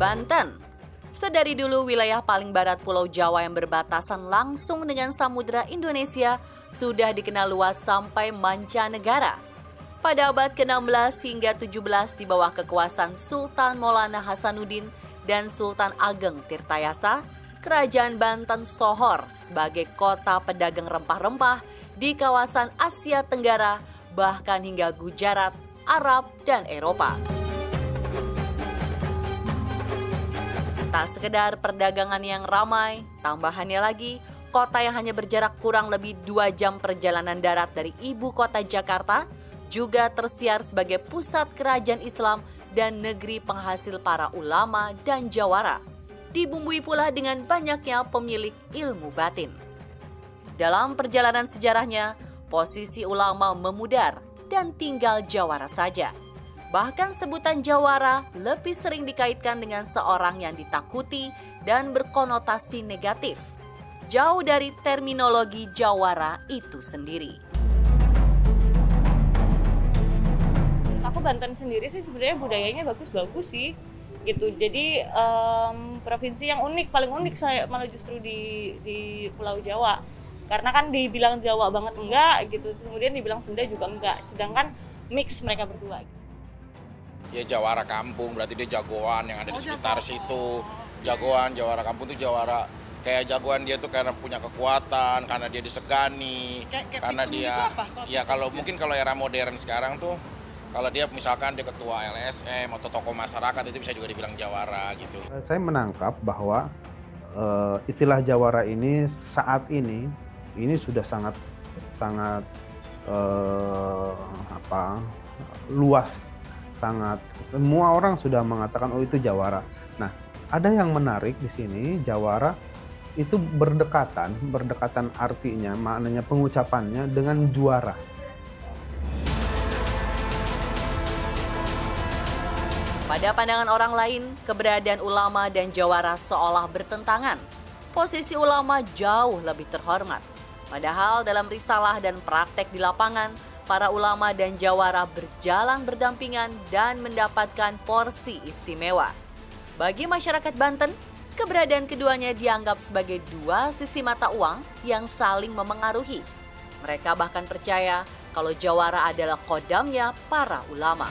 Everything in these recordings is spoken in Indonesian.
Banten. Sedari dulu wilayah paling barat Pulau Jawa yang berbatasan langsung dengan Samudra Indonesia sudah dikenal luas sampai mancanegara. Pada abad ke-16 hingga 17 di bawah kekuasaan Sultan Maulana Hasanuddin dan Sultan Ageng Tirtayasa, Kerajaan Banten sohor sebagai kota pedagang rempah-rempah di kawasan Asia Tenggara, bahkan hingga Gujarat, Arab, dan Eropa. Tak sekedar perdagangan yang ramai, tambahannya lagi, kota yang hanya berjarak kurang lebih 2 jam perjalanan darat dari ibu kota Jakarta, juga tersiar sebagai pusat kerajaan Islam dan negeri penghasil para ulama dan jawara. Dibumbui pula dengan banyaknya pemilik ilmu batin. Dalam perjalanan sejarahnya, posisi ulama memudar dan tinggal jawara saja. Bahkan sebutan jawara lebih sering dikaitkan dengan seorang yang ditakuti dan berkonotasi negatif. Jauh dari terminologi jawara itu sendiri. Aku Banten sendiri sih sebenarnya budayanya bagus-bagus sih. Gitu. Jadi provinsi yang unik, paling unik saya malah justru di Pulau Jawa. Karena kan dibilang Jawa banget enggak gitu. Kemudian dibilang Sunda juga enggak. Sedangkan mix mereka berdua. Ya jawara kampung, berarti dia jagoan yang ada di sekitar situ. Jagoan, jawara kampung itu jawara kayak jagoan dia tuh karena punya kekuatan, karena dia disegani, karena dia ya kalau mungkin kalau era modern sekarang tuh kalau dia misalkan dia ketua LSM atau tokoh masyarakat itu bisa juga dibilang jawara gitu. Saya menangkap bahwa istilah jawara ini saat ini sudah sangat luas. Semua orang sudah mengatakan oh itu jawara. Nah, ada yang menarik di sini, jawara itu berdekatan artinya, maknanya pengucapannya dengan juara. Pada pandangan orang lain, keberadaan ulama dan jawara seolah bertentangan. Posisi ulama jauh lebih terhormat. Padahal dalam risalah dan praktek di lapangan, para ulama dan jawara berjalan berdampingan dan mendapatkan porsi istimewa. Bagi masyarakat Banten, keberadaan keduanya dianggap sebagai dua sisi mata uang yang saling memengaruhi. Mereka bahkan percaya kalau jawara adalah kodamnya para ulama.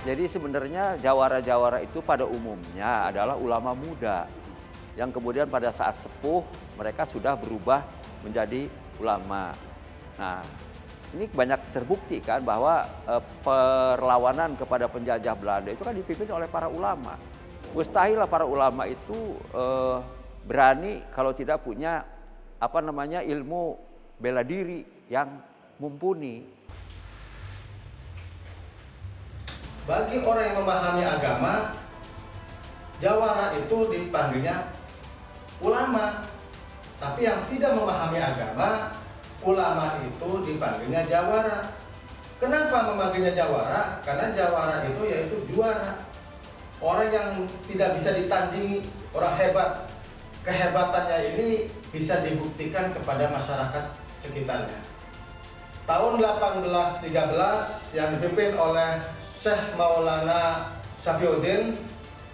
Jadi sebenarnya jawara-jawara itu pada umumnya adalah ulama muda yang kemudian pada saat sepuh mereka sudah berubah menjadi ulama. Nah, ini banyak terbukti kan bahwa perlawanan kepada penjajah Belanda itu kan dipimpin oleh para ulama. Mustahil lah para ulama itu berani kalau tidak punya ilmu bela diri yang mumpuni. Bagi orang yang memahami agama, jawara itu dipanggilnya ulama. Tapi yang tidak memahami agama, ulama itu dipanggilnya jawara. Kenapa memanggilnya jawara? Karena jawara itu yaitu juara. Orang yang tidak bisa ditandingi, orang hebat. Kehebatannya ini bisa dibuktikan kepada masyarakat sekitarnya. Tahun 1813 yang dipimpin oleh Syekh Maulana Syafiuddin,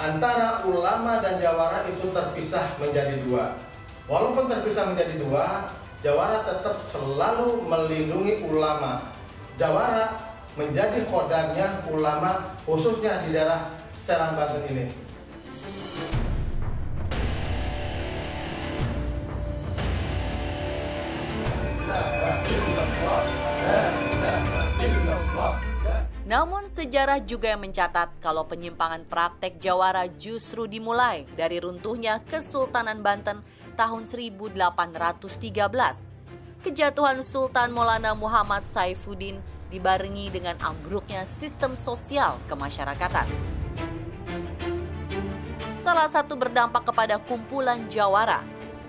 antara ulama dan jawara itu terpisah menjadi dua. Walaupun terpisah menjadi dua, jawara tetap selalu melindungi ulama. Jawara menjadi kodamnya ulama, khususnya di daerah Serang Banten ini. Namun sejarah juga yang mencatat kalau penyimpangan praktek jawara justru dimulai dari runtuhnya Kesultanan Banten tahun 1813. Kejatuhan Sultan Maulana Muhammad Saifuddin dibarengi dengan ambruknya sistem sosial kemasyarakatan. Salah satu berdampak kepada kumpulan jawara.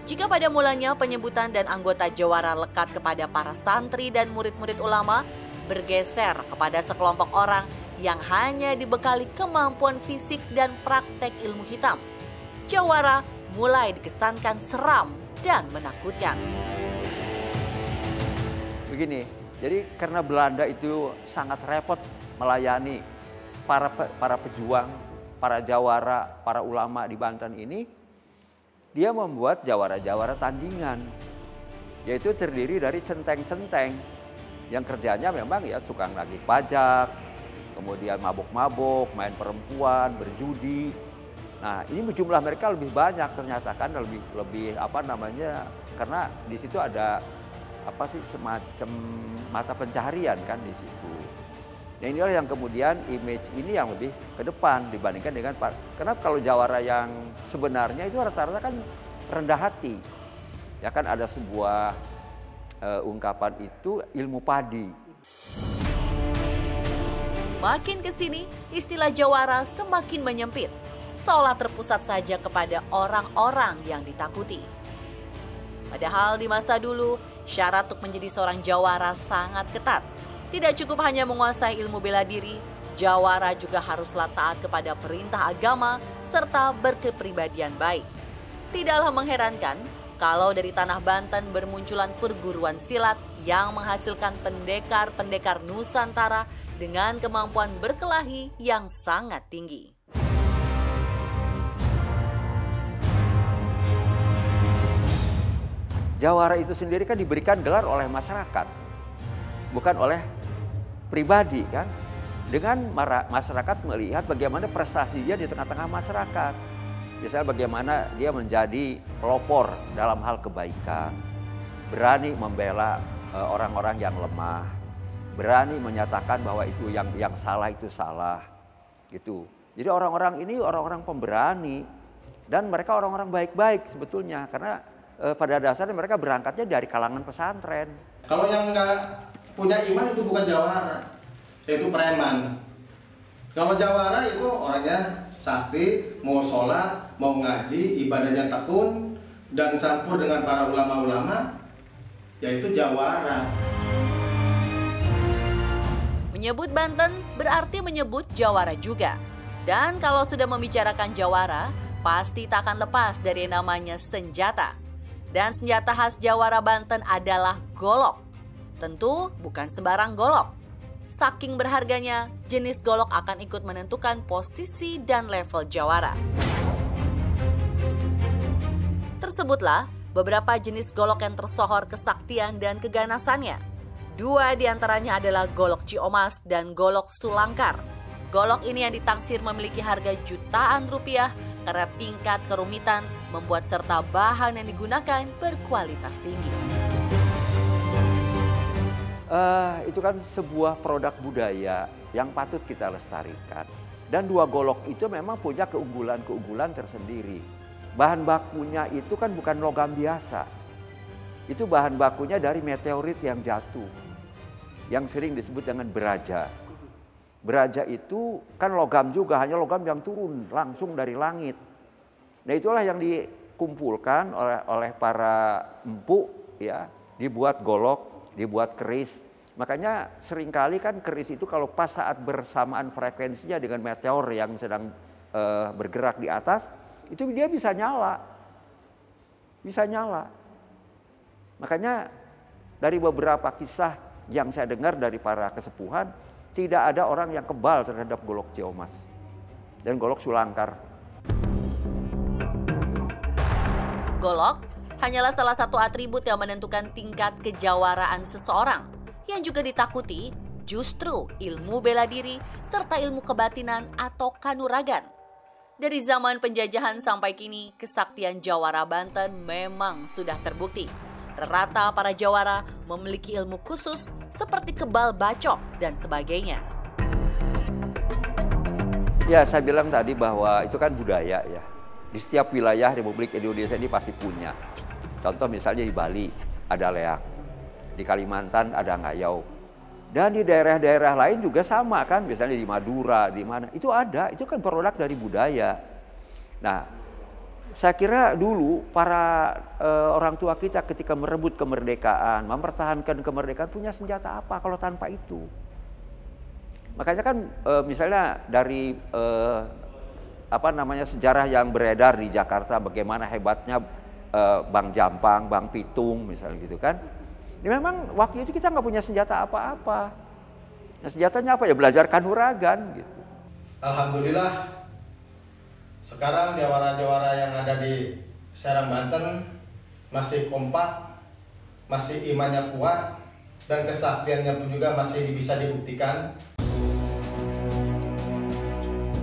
Jika pada mulanya penyebutan dan anggota jawara lekat kepada para santri dan murid-murid ulama, bergeser kepada sekelompok orang yang hanya dibekali kemampuan fisik dan praktek ilmu hitam. Jawara mulai dikesankan seram dan menakutkan. Begini, Jadi karena Belanda itu sangat repot melayani para pejuang, para jawara, para ulama di Banten ini, dia membuat jawara-jawara tandingan, yaitu terdiri dari centeng-centeng yang kerjanya memang ya suka nagih pajak, kemudian mabuk-mabuk, main perempuan, berjudi. Nah, ini jumlah mereka lebih banyak ternyata kan, lebih apa namanya, karena di situ ada apa sih semacam mata pencaharian kan di situ. Nah, inilah yang kemudian image ini yang lebih ke depan dibandingkan dengan karena kalau jawara yang sebenarnya itu rata-rata kan rendah hati. Ya kan ada sebuah ungkapan itu ilmu padi. Makin ke sini, istilah jawara semakin menyempit, seolah terpusat saja kepada orang-orang yang ditakuti. Padahal di masa dulu, syarat untuk menjadi seorang jawara sangat ketat. Tidak cukup hanya menguasai ilmu bela diri, jawara juga haruslah taat kepada perintah agama serta berkepribadian baik. Tidaklah mengherankan kalau dari tanah Banten bermunculan perguruan silat yang menghasilkan pendekar-pendekar Nusantara dengan kemampuan berkelahi yang sangat tinggi. Jawara itu sendiri kan diberikan gelar oleh masyarakat, bukan oleh pribadi kan. Dengan masyarakat melihat bagaimana prestasinya di tengah-tengah masyarakat. Misalnya bagaimana dia menjadi pelopor dalam hal kebaikan, berani membela orang-orang yang lemah, berani menyatakan bahwa itu yang salah itu salah, gitu. Jadi orang-orang ini orang-orang pemberani dan mereka orang-orang baik-baik sebetulnya karena pada dasarnya mereka berangkatnya dari kalangan pesantren. Kalau yang nggak punya iman itu bukan jawara, yaitu preman. Kalau jawara itu orangnya sakti, mau sholat, mau ngaji, ibadahnya tekun, dan campur dengan para ulama-ulama, yaitu jawara. Menyebut Banten berarti menyebut jawara juga. Dan kalau sudah membicarakan jawara, pasti tak akan lepas dari namanya senjata. Dan senjata khas jawara Banten adalah golok. Tentu bukan sembarang golok. Saking berharganya, jenis golok akan ikut menentukan posisi dan level jawara. Tersebutlah beberapa jenis golok yang tersohor kesaktian dan keganasannya. Dua diantaranya adalah golok Ciomas dan golok Sulangkar. Golok ini yang ditaksir memiliki harga jutaan rupiah karena tingkat kerumitan membuat serta bahan yang digunakan berkualitas tinggi. Itu kan sebuah produk budaya yang patut kita lestarikan. Dan dua golok itu memang punya keunggulan-keunggulan tersendiri. Bahan bakunya itu kan bukan logam biasa. Itu bahan bakunya dari meteorit yang jatuh. Yang sering disebut dengan beraja. Beraja itu kan logam juga, hanya logam yang turun langsung dari langit. Nah itulah yang dikumpulkan oleh para empu, ya, dibuat golok, dibuat keris. Makanya seringkali kan keris itu kalau pas saat bersamaan frekuensinya dengan meteor yang sedang bergerak di atas, itu dia bisa nyala. Bisa nyala. Makanya dari beberapa kisah yang saya dengar dari para kesepuhan, tidak ada orang yang kebal terhadap golok Ciomas dan golok Sulangkar. Golok hanyalah salah satu atribut yang menentukan tingkat kejawaraan seseorang. Yang juga ditakuti justru ilmu bela diri serta ilmu kebatinan atau kanuragan. Dari zaman penjajahan sampai kini, kesaktian jawara Banten memang sudah terbukti. Rata para jawara memiliki ilmu khusus seperti kebal bacok dan sebagainya. Ya, saya bilang tadi bahwa itu kan budaya ya. Di setiap wilayah Republik Indonesia ini pasti punya. Contoh misalnya di Bali ada leak, di Kalimantan ada ngayau. Dan di daerah-daerah lain juga sama kan, misalnya di Madura, di mana. Itu ada, itu kan produk dari budaya. Nah, saya kira dulu para orang tua kita ketika merebut kemerdekaan, mempertahankan kemerdekaan punya senjata apa kalau tanpa itu? Makanya kan misalnya dari sejarah yang beredar di Jakarta bagaimana hebatnya Bang Jampang, Bang Pitung misalnya gitu kan. Memang waktu itu kita nggak punya senjata apa-apa. Nah, senjatanya apa ya? Belajar kanuragan gitu. Alhamdulillah sekarang jawara-jawara yang ada di Serang Banten masih kompak, masih imannya kuat, dan kesaktiannya pun juga masih bisa dibuktikan.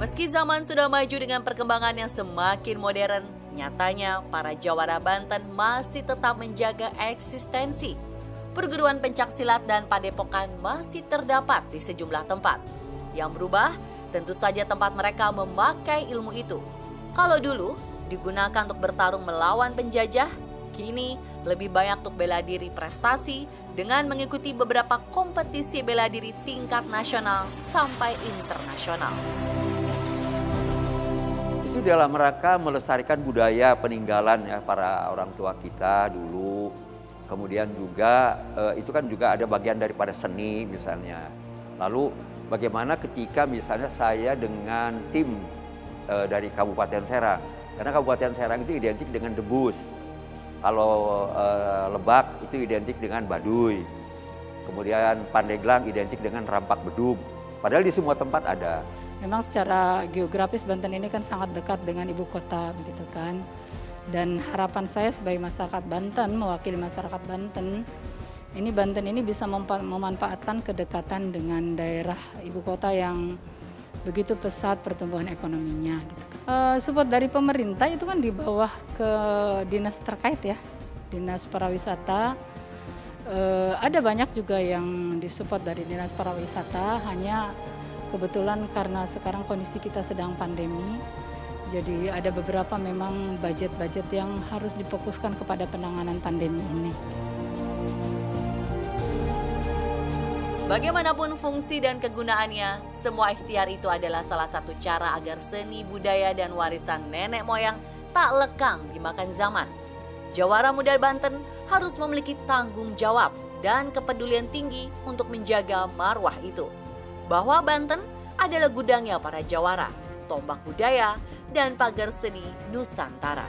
Meski zaman sudah maju dengan perkembangan yang semakin modern, nyatanya para jawara Banten masih tetap menjaga eksistensi. Perguruan pencaksilat dan padepokan masih terdapat di sejumlah tempat. Yang berubah, tentu saja tempat mereka memakai ilmu itu. Kalau dulu digunakan untuk bertarung melawan penjajah, kini lebih banyak untuk bela diri prestasi dengan mengikuti beberapa kompetisi bela diri tingkat nasional sampai internasional. Itu dalam rangka melestarikan budaya peninggalan ya para orang tua kita dulu. Kemudian juga itu kan juga ada bagian daripada seni misalnya. Lalu bagaimana ketika misalnya saya dengan tim dari Kabupaten Serang. Karena Kabupaten Serang itu identik dengan Debus. Kalau Lebak itu identik dengan Baduy. Kemudian Pandeglang identik dengan Rampak Bedug. Padahal di semua tempat ada. Memang secara geografis Banten ini kan sangat dekat dengan ibu kota begitu kan. Dan harapan saya sebagai masyarakat Banten, mewakili masyarakat Banten, ini Banten ini bisa memanfaatkan kedekatan dengan daerah ibu kota yang begitu pesat pertumbuhan ekonominya. Gitu. Support dari pemerintah itu kan di bawah ke dinas terkait ya, dinas pariwisata. Ada banyak juga yang disupport dari dinas pariwisata, hanya kebetulan karena sekarang kondisi kita sedang pandemi, jadi ada beberapa memang budget-budget yang harus difokuskan kepada penanganan pandemi ini. Bagaimanapun fungsi dan kegunaannya, semua ikhtiar itu adalah salah satu cara agar seni budaya dan warisan nenek moyang tak lekang dimakan zaman. Jawara Muda Banten harus memiliki tanggung jawab dan kepedulian tinggi untuk menjaga marwah itu. Bahwa Banten adalah gudangnya para jawara, tombak budaya, dan pagar seni Nusantara.